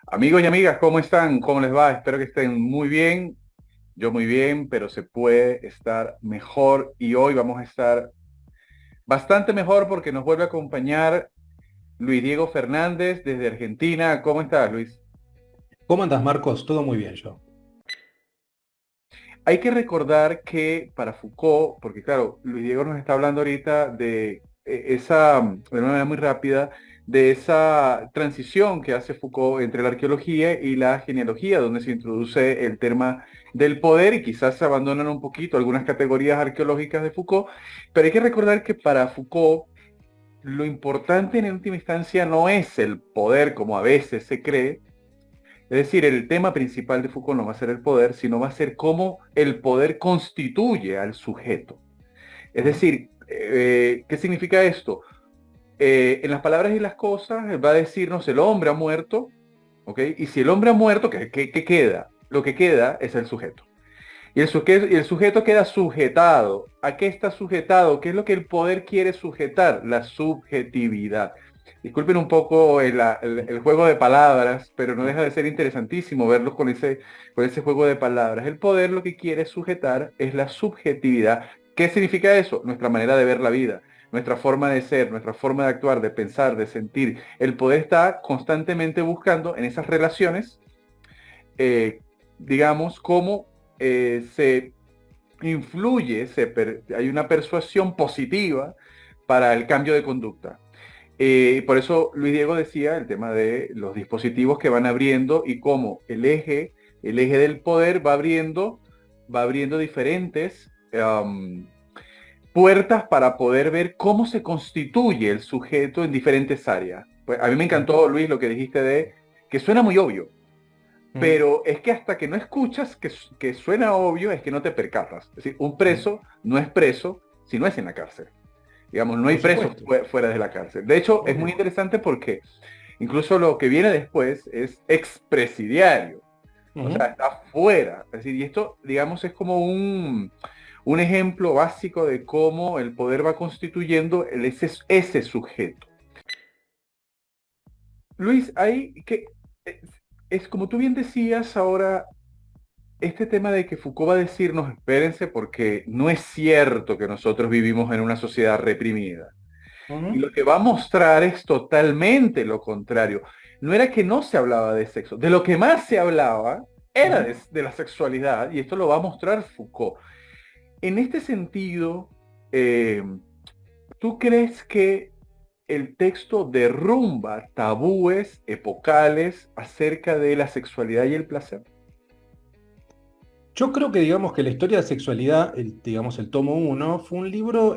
Amigos y amigas, ¿cómo están? ¿Cómo les va? Espero que estén muy bien. Yo muy bien, pero se puede estar mejor y hoy vamos a estar bastante mejor porque nos vuelve a acompañar Luis Diego Fernández desde Argentina. ¿Cómo estás, Luis? ¿Cómo andas, Marcos? Todo muy bien yo. Hay que recordar que para Foucault, porque claro, Luis Diego nos está hablando ahorita de de una manera muy rápida, de esa transición que hace Foucault entre la arqueología y la genealogía, donde se introduce el tema del poder y quizás se abandonan un poquito algunas categorías arqueológicas de Foucault, pero hay que recordar que para Foucault lo importante en última instancia no es el poder como a veces se cree, es decir, el tema principal de Foucault no va a ser el poder, sino va a ser cómo el poder constituye al sujeto. Es Ujú. decir, ¿qué significa esto? En las palabras y las cosas va a decirnos el hombre ha muerto, ¿ok? Y si el hombre ha muerto, ¿qué queda? Lo que queda es el sujeto. Y el sujeto queda sujetado. ¿A qué está sujetado? ¿Qué es lo que el poder quiere sujetar? La subjetividad. Disculpen un poco el juego de palabras, pero no deja de ser interesantísimo verlos con ese juego de palabras. El poder lo que quiere sujetar es la subjetividad. ¿Qué significa eso? Nuestra manera de ver la vida, nuestra forma de ser, nuestra forma de actuar, de pensar, de sentir. El poder está constantemente buscando en esas relaciones, eh, digamos, cómo se influye, hay una persuasión positiva para el cambio de conducta. Por eso Luis Diego decía el tema de los dispositivos que van abriendo y cómo el eje del poder va abriendo diferentes puertas para poder ver cómo se constituye el sujeto en diferentes áreas. Pues a mí me Ujú. encantó, Luis, lo que dijiste de que suena muy obvio, Ujú. pero es que hasta que no escuchas que suena obvio es que no te percatas. Es decir, un Ujú. preso no es preso si no es en la cárcel. Digamos, no hay Por presos supuesto, fuera de la cárcel. De hecho, es muy obvio. interesante porque incluso lo que viene después es expresidiario. O sea, Ujú. está fuera. Es decir, y esto, digamos, es como un ejemplo básico de cómo el poder va constituyendo ese sujeto. Luis, hay que, es, es como tú bien decías ahora, este tema de que Foucault va a decirnos, espérense, porque no es cierto que nosotros vivimos en una sociedad reprimida. Y Ujú. lo que va a mostrar es totalmente lo contrario. No era que no se hablaba de sexo, de lo que más se hablaba era Ujú. de la sexualidad, y esto lo va a mostrar Foucault. En este sentido, eh, ¿tú crees que el texto derrumba tabúes epocales acerca de la sexualidad y el placer? Yo creo que digamos que la historia de sexualidad, digamos el tomo uno fue un libro,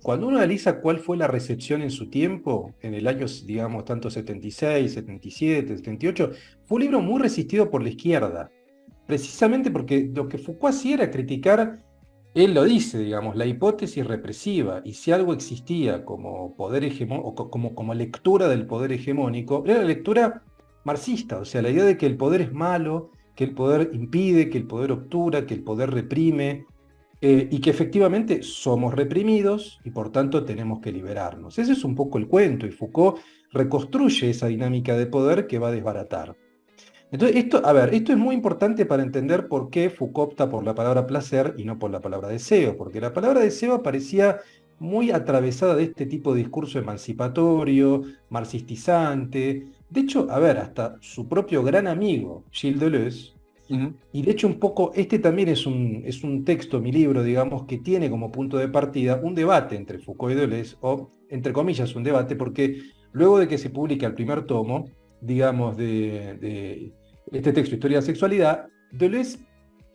cuando uno analiza cuál fue la recepción en su tiempo, en el año, digamos, tanto 76, 77, 78, fue un libro muy resistido por la izquierda, precisamente porque lo que Foucault hacía era criticar. Él lo dice, digamos, la hipótesis represiva, y si algo existía como poder hegemónico, como lectura del poder hegemónico, era la lectura marxista, o sea, la idea de que el poder es malo, que el poder impide, que el poder obtura, que el poder reprime, y que efectivamente somos reprimidos y por tanto tenemos que liberarnos. Ese es un poco el cuento, y Foucault reconstruye esa dinámica de poder que va a desbaratar. Entonces, esto, a ver, esto es muy importante para entender por qué Foucault opta por la palabra placer y no por la palabra deseo, porque la palabra deseo aparecía muy atravesada de este tipo de discurso emancipatorio, marxistizante. De hecho, a ver, hasta su propio gran amigo, Gilles Deleuze, Ujú. y de hecho un poco, este también es un texto, mi libro, digamos, que tiene como punto de partida un debate entre Foucault y Deleuze, o entre comillas un debate, porque luego de que se publica el primer tomo, digamos, de este texto, Historia de la Sexualidad, Deleuze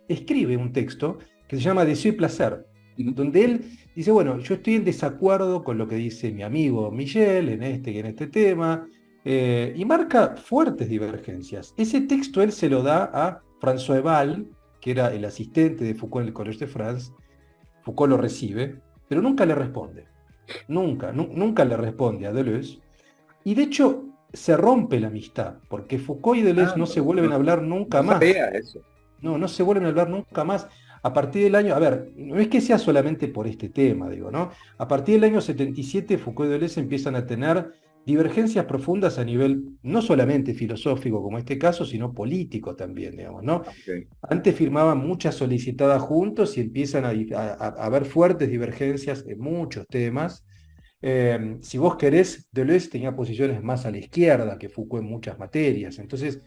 escribe un texto que se llama Deseo y Placer, Ujú. donde él dice, bueno, yo estoy en desacuerdo con lo que dice mi amigo Michel en este y en este tema, y marca fuertes divergencias. Ese texto él se lo da a François Ebal, que era el asistente de Foucault en el Collège de France. Foucault lo recibe, pero nunca le responde. Nunca le responde a Deleuze. Y de hecho se rompe la amistad, porque Foucault y Ah, Deleuze no se vuelven a hablar no nunca más. sabía eso. No se vuelven a hablar nunca más. A partir del año, a ver, no es que sea solamente por este tema, digo, ¿no? A partir del año 77, Foucault y Deleuze empiezan a tener divergencias profundas a nivel no solamente filosófico como este caso, sino político también, digamos, ¿no? Ok. Antes firmaban muchas solicitadas juntos y empiezan a haber fuertes divergencias en muchos temas. Si vos querés, Deleuze tenía posiciones más a la izquierda que Foucault en muchas materias. Entonces,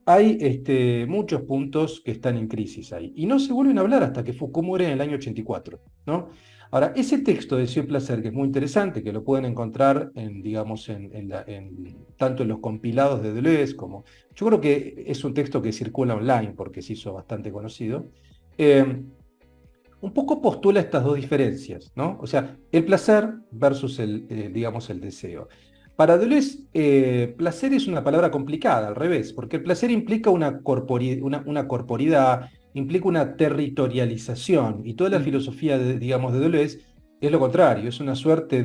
hay muchos puntos que están en crisis ahí. Y no se vuelven a hablar hasta que Foucault muere en el año 84, ¿no? Ahora, ese texto de Deseo y Placer, que es muy interesante, que lo pueden encontrar en, digamos, tanto en los compilados de Deleuze como... Yo creo que es un texto que circula online porque se hizo bastante conocido. eh, un poco postula estas dos diferencias, ¿no? O sea, el placer versus digamos, el deseo. Para Deleuze, placer es una palabra complicada, al revés, porque el placer implica una corporidad, implica una territorialización, y toda la Mm. filosofía, digamos, de Deleuze es lo contrario, es una suerte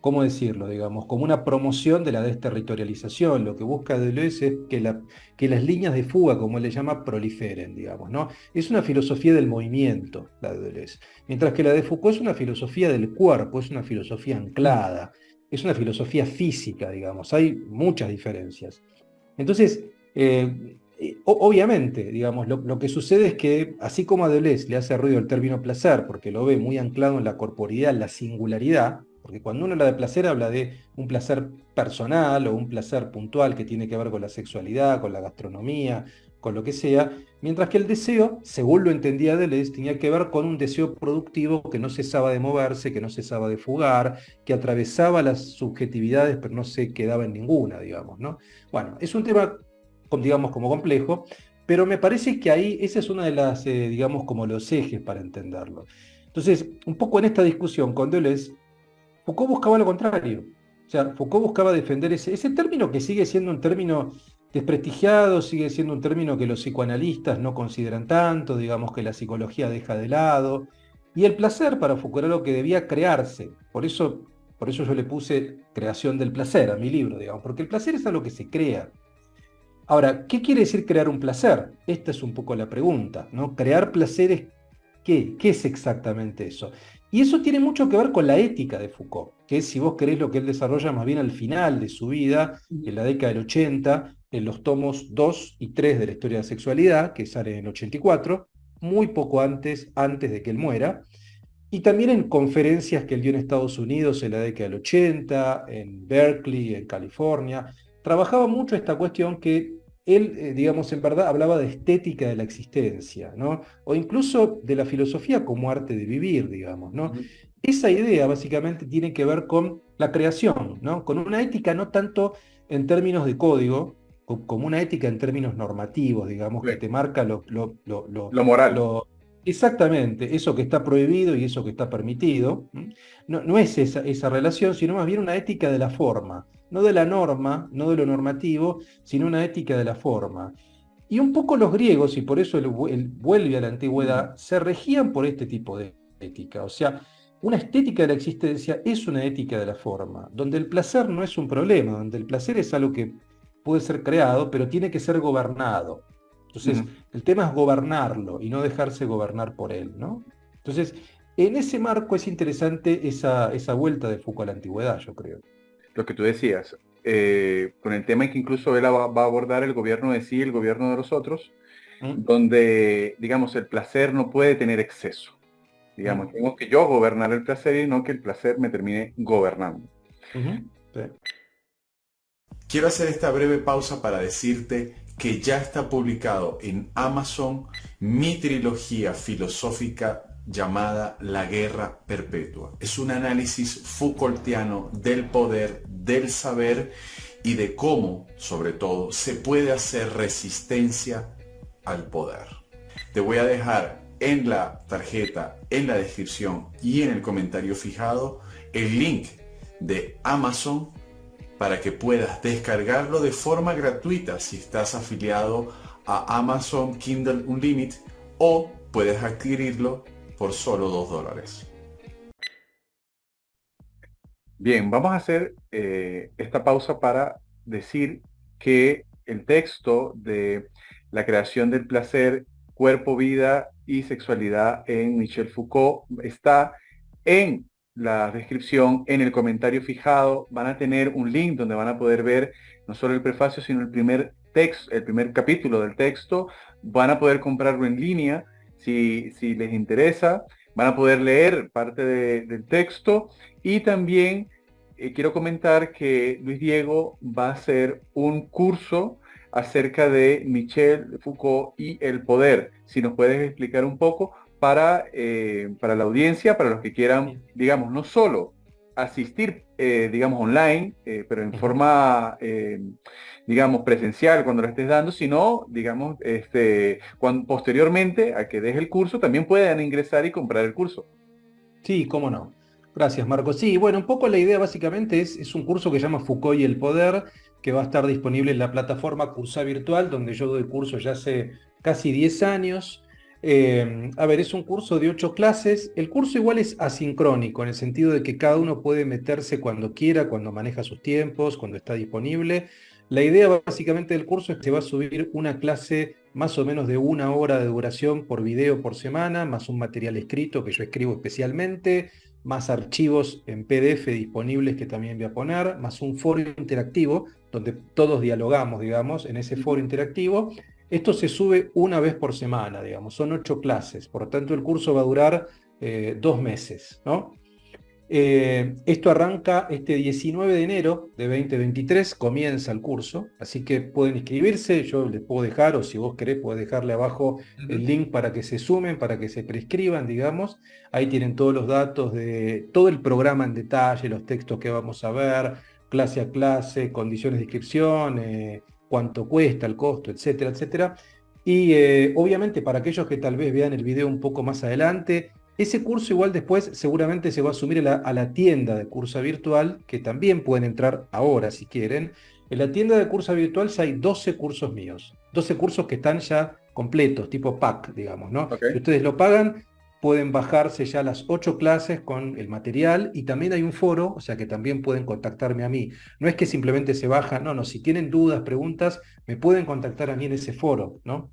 ¿cómo decirlo? Digamos, como una promoción de la desterritorialización. Lo que busca Deleuze es que las líneas de fuga, como él le llama, proliferen, digamos, ¿no? Es una filosofía del movimiento, la de Deleuze. Mientras que la de Foucault es una filosofía del cuerpo, es una filosofía Mm. anclada, es una filosofía física, digamos. Hay muchas diferencias. Entonces, obviamente, digamos, lo que sucede es que, así como a Deleuze le hace ruido el término placer, porque lo ve muy anclado en la corporeidad, en la singularidad, porque cuando uno habla de placer, habla de un placer personal o un placer puntual que tiene que ver con la sexualidad, con la gastronomía, con lo que sea, mientras que el deseo, según lo entendía Deleuze, tenía que ver con un deseo productivo que no cesaba de moverse, que no cesaba de fugar, que atravesaba las subjetividades, pero no se quedaba en ninguna, digamos, ¿no? Bueno, es un tema, digamos, como complejo, pero me parece que ahí esa es una de las, digamos, como los ejes para entenderlo. Entonces, un poco en esta discusión con Deleuze, Foucault buscaba lo contrario. O sea, Foucault buscaba defender ese término que sigue siendo un término desprestigiado, sigue siendo un término que los psicoanalistas no consideran tanto, digamos que la psicología deja de lado. Y el placer para Foucault era lo que debía crearse. Por eso yo le puse creación del placer a mi libro, digamos, porque el placer es algo que se crea. Ahora, ¿qué quiere decir crear un placer? Esta es un poco la pregunta, ¿no? Crear placeres, ¿qué? ¿Qué es exactamente eso? Y eso tiene mucho que ver con la ética de Foucault, que es, si vos querés, lo que él desarrolla más bien al final de su vida, en la década del 80, en los tomos 2 y 3 de la historia de la sexualidad, que sale en el 84, muy poco antes de que él muera, y también en conferencias que él dio en Estados Unidos en la década del 80, en Berkeley, en California. Trabajaba mucho esta cuestión que él, digamos, en verdad hablaba de estética de la existencia, ¿no? O incluso de la filosofía como arte de vivir, digamos, ¿no? Ujú. Esa idea básicamente tiene que ver con la creación, ¿no? Con una ética no tanto en términos de código, como una ética en términos normativos, digamos, que Bien. te marca Lo moral. lo exactamente, eso que está prohibido y eso que está permitido. No, no es esa relación, sino más bien una ética de la forma, no de la norma, no de lo normativo, sino una ética de la forma. Y un poco los griegos, y por eso él vuelve a la Mm. antigüedad, se regían por este tipo de ética. O sea, una estética de la existencia es una ética de la forma, donde el placer no es un problema, donde el placer es algo que puede ser creado, pero tiene que ser gobernado. Entonces, Ujú. el tema es gobernarlo y no dejarse gobernar por él, ¿no? Entonces, en ese marco es interesante esa vuelta de Foucault a la antigüedad, yo creo. Lo que tú decías, con el tema en que incluso él va a abordar el gobierno de sí y el gobierno de los otros, ¿Mm? donde, digamos, el placer no puede tener exceso. Digamos, ¿Mm? tengo que yo gobernar el placer y no que el placer me termine gobernando. Ujú. Sí. Quiero hacer esta breve pausa para decirte que ya está publicado en Amazon mi trilogía filosófica llamada La Guerra Perpetua. Es un análisis Foucaultiano del poder, del saber y de cómo, sobre todo, se puede hacer resistencia al poder. Te voy a dejar en la tarjeta, en la descripción y en el comentario fijado el link de Amazon para que puedas descargarlo de forma gratuita si estás afiliado a Amazon Kindle Unlimited, o puedes adquirirlo por solo $2. Bien, vamos a hacer esta pausa para decir que el texto de la creación del placer, cuerpo, vida y sexualidad en Michel Foucault está en la descripción, en el comentario fijado, van a tener un link donde van a poder ver no solo el prefacio, sino el primer texto, el primer capítulo del texto. Van a poder comprarlo en línea si les interesa. Van a poder leer parte del texto y también quiero comentar que Luis Diego va a hacer un curso acerca de Michel Foucault y el poder. Si nos puedes explicar un poco para la audiencia, para los que quieran, digamos, no solo asistir, digamos, online, pero en forma, digamos, presencial cuando lo estés dando, sino, digamos, posteriormente a que des el curso, también puedan ingresar y comprar el curso. Sí, cómo no. Gracias, Marco. Sí, bueno, un poco la idea básicamente es un curso que se llama Foucault y el poder, que va a estar disponible en la plataforma Cursa Virtual, donde yo doy curso ya hace casi 10 años. A ver, es un curso de 8 clases. El curso igual es asincrónico, en el sentido de que cada uno puede meterse cuando quiera, cuando maneja sus tiempos, cuando está disponible. La idea básicamente del curso es que se va a subir una clase más o menos de 1 hora de duración por video por semana, más un material escrito que yo escribo especialmente, más archivos en PDF disponibles que también voy a poner, más un foro interactivo donde todos dialogamos, digamos, en ese foro interactivo. Esto se sube una vez por semana, digamos, son 8 clases, por lo tanto el curso va a durar 2 meses, ¿no? Esto arranca este 19 de enero de 2023, comienza el curso, así que pueden inscribirse, yo les puedo dejar, o si vos querés, puedo dejarle abajo el link para que se sumen, para que se prescriban, digamos. Ahí tienen todos los datos de todo el programa en detalle, los textos que vamos a ver, clase a clase, condiciones de inscripción, cuánto cuesta, el costo, etcétera, etcétera. Y obviamente para aquellos que tal vez vean el video un poco más adelante, ese curso igual después seguramente se va a subir a la tienda de Cursa Virtual, que también pueden entrar ahora si quieren. En la tienda de Cursa Virtual ya hay 12 cursos míos, 12 cursos que están ya completos, tipo pack, digamos, ¿no? Okay. Si ustedes lo pagan, pueden bajarse ya las 8 clases con el material y también hay un foro, o sea que también pueden contactarme a mí. No es que simplemente se bajan, no, si tienen dudas, preguntas, me pueden contactar a mí en ese foro, ¿no?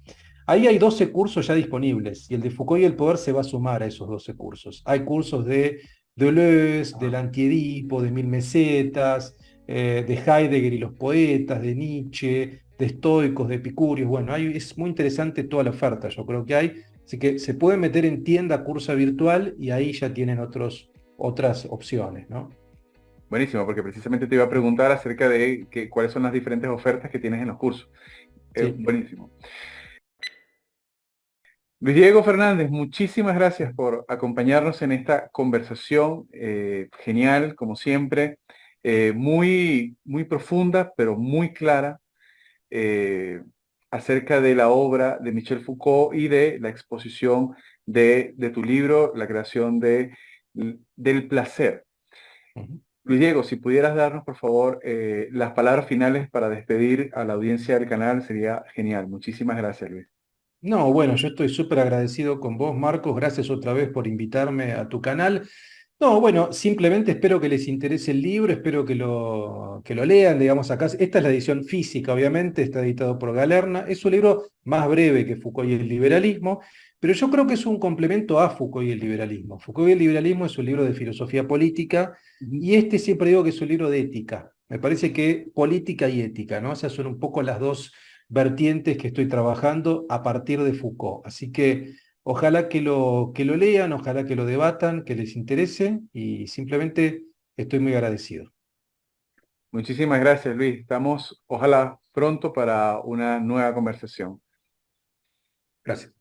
Ahí hay 12 cursos ya disponibles y el de Foucault y el poder se va a sumar a esos 12 cursos. Hay cursos de Deleuze, del Antiedipo, de Mil Mesetas, de Heidegger y los poetas, de Nietzsche, de estoicos, de epicúreos. Bueno, es muy interesante toda la oferta, yo creo que hay. Así que se pueden meter en tienda Cursa Virtual y ahí ya tienen otras opciones, ¿no? Buenísimo, porque precisamente te iba a preguntar acerca de cuáles son las diferentes ofertas que tienes en los cursos. Sí. Buenísimo. Luis Diego Fernández, muchísimas gracias por acompañarnos en esta conversación genial, como siempre, muy, muy profunda, pero muy clara, eh, acerca de la obra de Michel Foucault y de la exposición de tu libro, la creación del placer. Ujú. Luis Diego, si pudieras darnos, por favor, las palabras finales para despedir a la audiencia del canal, sería genial. Muchísimas gracias, Luis. No, bueno, yo estoy súper agradecido con vos, Marcos. Gracias otra vez por invitarme a tu canal. No, bueno, simplemente espero que les interese el libro, espero que lo lean, digamos, acá. Esta es la edición física, obviamente, está editado por Galerna. Es un libro más breve que Foucault y el liberalismo, pero yo creo que es un complemento a Foucault y el liberalismo. Foucault y el liberalismo es un libro de filosofía política y este siempre digo que es un libro de ética. Me parece que política y ética, ¿no? Esas son un poco las dos vertientes que estoy trabajando a partir de Foucault. Así que ojalá que lo lean, ojalá que lo debatan, que les interese y simplemente estoy muy agradecido. Muchísimas gracias, Luis. Estamos, ojalá, pronto para una nueva conversación. Gracias.